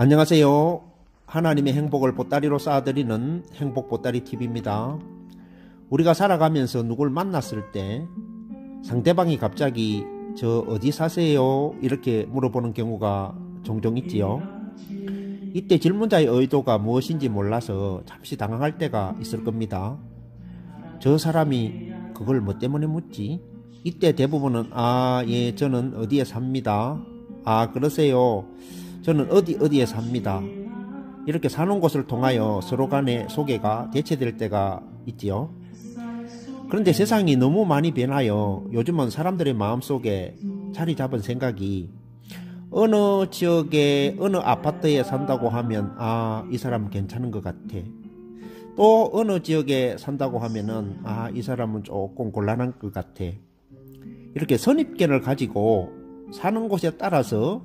안녕하세요. 하나님의 행복을 보따리로 쌓아드리는 행복보따리TV입니다. 우리가 살아가면서 누굴 만났을 때 상대방이 갑자기 저 어디 사세요? 이렇게 물어보는 경우가 종종 있지요. 이때 질문자의 의도가 무엇인지 몰라서 잠시 당황할 때가 있을 겁니다. 저 사람이 그걸 뭐 때문에 묻지? 이때 대부분은 예, 저는 어디에 삽니다. 그러세요. 저는 어디에 삽니다. 이렇게 사는 곳을 통하여 서로 간의 소개가 대체될 때가 있지요. 그런데 세상이 너무 많이 변하여 요즘은 사람들의 마음속에 자리 잡은 생각이 어느 지역에 어느 아파트에 산다고 하면 이 사람 괜찮은 것 같아. 또 어느 지역에 산다고 하면은 이 사람은 조금 곤란한 것 같아. 이렇게 선입견을 가지고 사는 곳에 따라서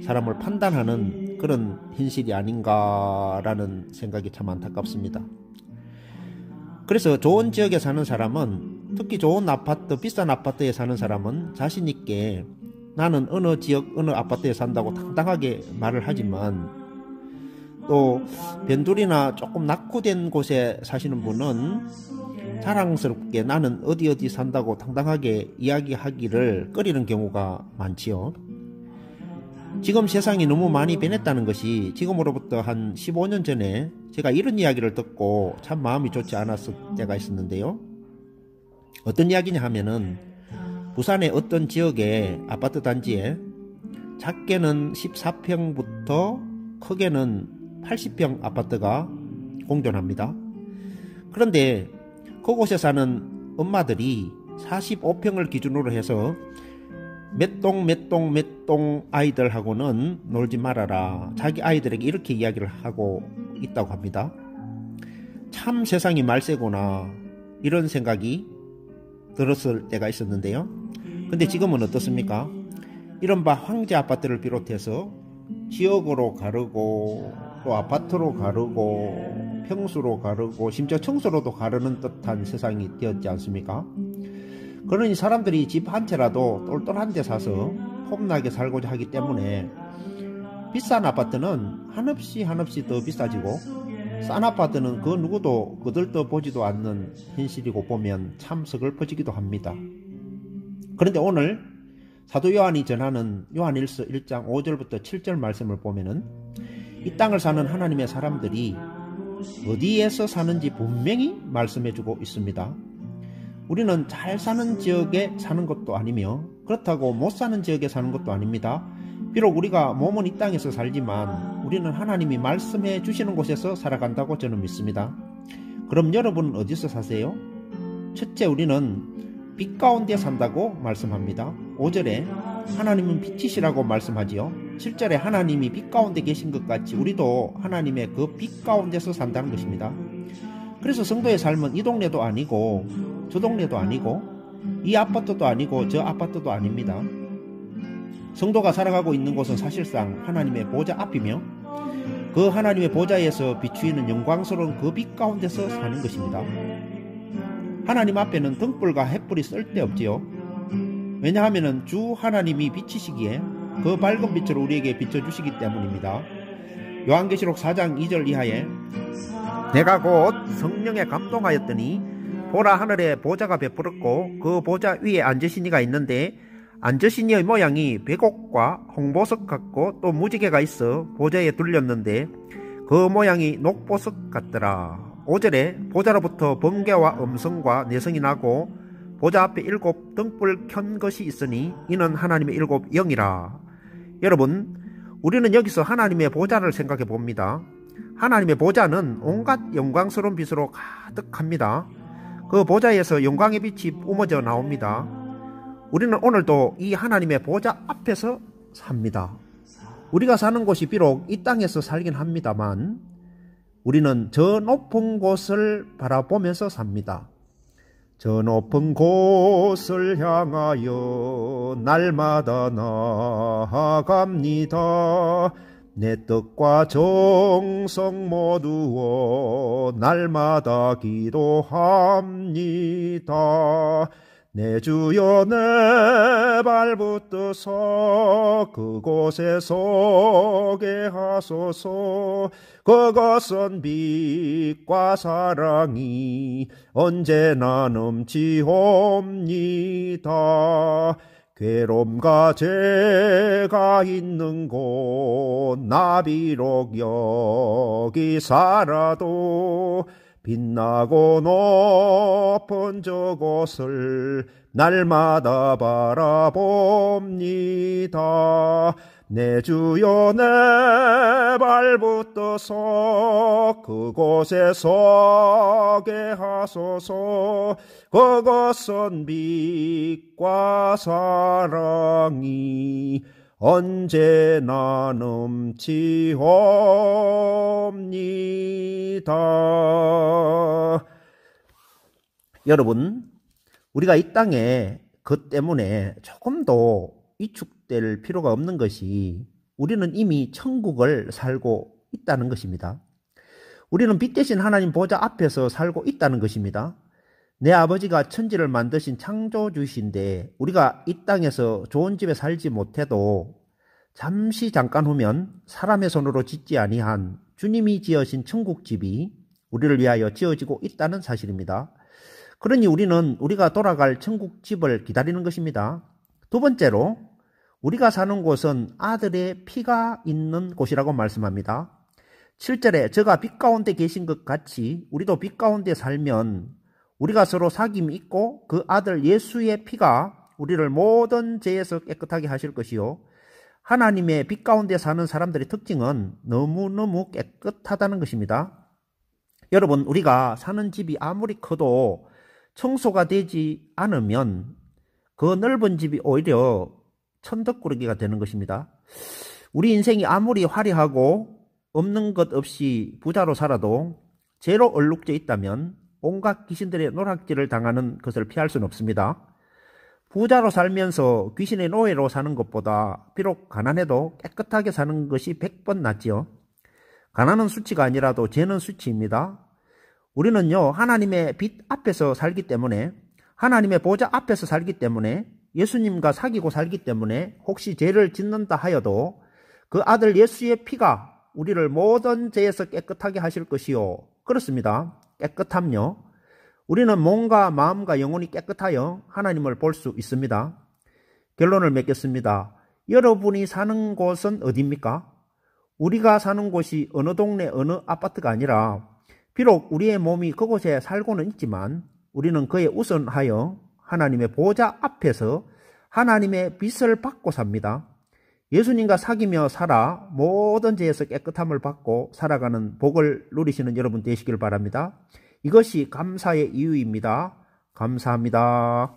사람을 판단하는 그런 현실이 아닌가라는 생각이 참 안타깝습니다. 그래서 좋은 지역에 사는 사람은, 특히 좋은 아파트, 비싼 아파트에 사는 사람은 자신 있게 나는 어느 지역, 어느 아파트에 산다고 당당하게 말을 하지만, 또 변두리나 조금 낙후된 곳에 사시는 분은 자랑스럽게 나는 어디 산다고 당당하게 이야기하기를 꺼리는 경우가 많지요. 지금 세상이 너무 많이 변했다는 것이 지금으로부터 한 15년 전에 제가 이런 이야기를 듣고 참 마음이 좋지 않았을 때가 있었는데요. 어떤 이야기냐 하면은 부산의 어떤 지역의 아파트 단지에 작게는 14평부터 크게는 80평 아파트가 공존합니다. 그런데 그곳에 사는 엄마들이 45평을 기준으로 해서 몇 동 아이들하고는 놀지 말아라. 자기 아이들에게 이렇게 이야기를 하고 있다고 합니다. 참 세상이 말세구나. 이런 생각이 들었을 때가 있었는데요. 근데 지금은 어떻습니까? 이른바 황제 아파트를 비롯해서 지역으로 가르고 또 아파트로 가르고 평수로 가르고 심지어 청소로도 가르는 듯한 세상이 되었지 않습니까? 그러니 사람들이 집 한 채라도 똘똘한 데 사서 폼나게 살고자 하기 때문에 비싼 아파트는 한없이 더 비싸지고 싼 아파트는 그 누구도 거들떠보지도 않는 현실이고 보면 참 서글퍼지기도 합니다. 그런데 오늘 사도 요한이 전하는 요한일서 1장 5절부터 7절 말씀을 보면은 이 땅을 사는 하나님의 사람들이 어디에서 사는지 분명히 말씀해주고 있습니다. 우리는 잘 사는 지역에 사는 것도 아니며 그렇다고 못 사는 지역에 사는 것도 아닙니다. 비록 우리가 몸은 이 땅에서 살지만 우리는 하나님이 말씀해 주시는 곳에서 살아간다고 저는 믿습니다. 그럼 여러분은 어디서 사세요? 첫째, 우리는 빛 가운데 산다고 말씀합니다. 5절에 하나님은 빛이시라고 말씀하지요. 7절에 하나님이 빛 가운데 계신 것 같이 우리도 하나님의 그 빛 가운데서 산다는 것입니다. 그래서 성도의 삶은 이 동네도 아니고 저 동네도 아니고 이 아파트도 아니고 저 아파트도 아닙니다. 성도가 살아가고 있는 곳은 사실상 하나님의 보좌 앞이며 그 하나님의 보좌에서 비추이는 영광스러운 그 빛 가운데서 사는 것입니다. 하나님 앞에는 등불과 햇불이 쓸데없지요. 왜냐하면 주 하나님이 빛이시기에 그 밝은 빛을 우리에게 비춰주시기 때문입니다. 요한계시록 4장 2절 이하에 내가 곧 성령에 감동하였더니 보라, 하늘에 보좌가 베풀었고 그 보좌 위에 앉으신 이가 있는데 앉으신 이의 모양이 백옥과 홍보석 같고 또 무지개가 있어 보좌에 둘렸는데 그 모양이 녹보석 같더라. 5절에 보좌로부터 번개와 음성과 내성이 나고 보좌 앞에 7 등불 켠 것이 있으니 이는 하나님의 7 영이라. 여러분, 우리는 여기서 하나님의 보좌를 생각해 봅니다. 하나님의 보좌는 온갖 영광스러운 빛으로 가득합니다. 그 보좌에서 영광의 빛이 뿜어져 나옵니다. 우리는 오늘도 이 하나님의 보좌 앞에서 삽니다. 우리가 사는 곳이 비록 이 땅에서 살긴 합니다만 우리는 저 높은 곳을 바라보면서 삽니다. 저 높은 곳을 향하여 날마다 나아갑니다. 내 뜻과 정성 모두어 날마다 기도합니다. 내 주여 내 발붙드서 그곳에 서게 하소서. 그것은 빛과 사랑이 언제나 넘치옵니다. 괴로움과 죄가 있는 곳 나 비록 여기 살아도 빛나고 높은 저곳을 날마다 바라봅니다. 내 주여 내 발붙드서 그곳에 서게 하소서. 그것은 빛과 사랑이 언제나 넘치옵니다. 여러분, 우리가 이 땅에 그 때문에 조금도 위축될 필요가 없는 것이 우리는 이미 천국을 살고 있다는 것입니다. 우리는 빛 대신 하나님 보좌 앞에서 살고 있다는 것입니다. 내 아버지가 천지를 만드신 창조주이신데 우리가 이 땅에서 좋은 집에 살지 못해도 잠깐 후면 사람의 손으로 짓지 아니한 주님이 지으신 천국집이 우리를 위하여 지어지고 있다는 사실입니다. 그러니 우리는 우리가 돌아갈 천국집을 기다리는 것입니다. 두 번째로 우리가 사는 곳은 아들의 피가 있는 곳이라고 말씀합니다. 7절에 저가 빛 가운데 계신 것 같이 우리도 빛 가운데 살면 우리가 서로 사귐이 있고 그 아들 예수의 피가 우리를 모든 죄에서 깨끗하게 하실 것이요. 하나님의 빛 가운데 사는 사람들의 특징은 너무너무 깨끗하다는 것입니다. 여러분, 우리가 사는 집이 아무리 커도 청소가 되지 않으면 그 넓은 집이 오히려 천덕꾸러기가 되는 것입니다. 우리 인생이 아무리 화려하고 없는 것 없이 부자로 살아도 죄로 얼룩져 있다면 온갖 귀신들의 노략질을 당하는 것을 피할 수는 없습니다. 부자로 살면서 귀신의 노예로 사는 것보다 비록 가난해도 깨끗하게 사는 것이 100번 낫지요. 가난은 수치가 아니라도 죄는 수치입니다. 우리는요, 하나님의 빛 앞에서 살기 때문에, 하나님의 보좌 앞에서 살기 때문에, 예수님과 사귀고 살기 때문에 혹시 죄를 짓는다 하여도 그 아들 예수의 피가 우리를 모든 죄에서 깨끗하게 하실 것이요. 그렇습니다. 깨끗함요. 우리는 몸과 마음과 영혼이 깨끗하여 하나님을 볼 수 있습니다. 결론을 맺겠습니다. 여러분이 사는 곳은 어디입니까? 우리가 사는 곳이 어느 동네 어느 아파트가 아니라 비록 우리의 몸이 그곳에 살고는 있지만 우리는 그에 우선하여 하나님의 보좌 앞에서 하나님의 빛을 받고 삽니다. 예수님과 사귀며 살아 모든 죄에서 깨끗함을 받고 살아가는 복을 누리시는 여러분 되시길 바랍니다. 이것이 감사의 이유입니다. 감사합니다.